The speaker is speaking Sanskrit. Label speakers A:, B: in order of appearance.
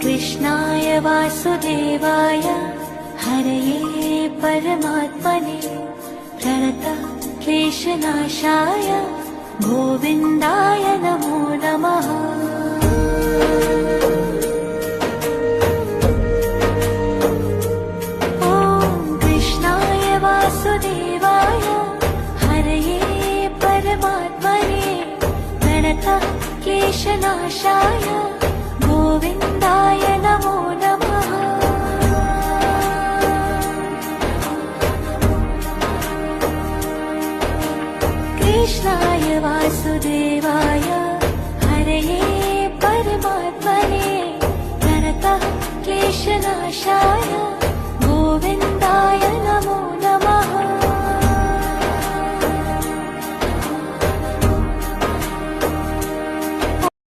A: कृष्णाय वासुदेवाय हरये परमात्मने प्रणतः क्लेशनाशाय गोविन्दाय नमो नमः। ॐ कृष्णाय वासुदेवाय हरये परमात्मने प्रणतः क्लेशनाशाय गोविन्दाय नमो नमः। कृष्णाय वासुदेवाय हरये परमात्मने प्रणतः क्लेशनाशाय गोविन्दाय नमो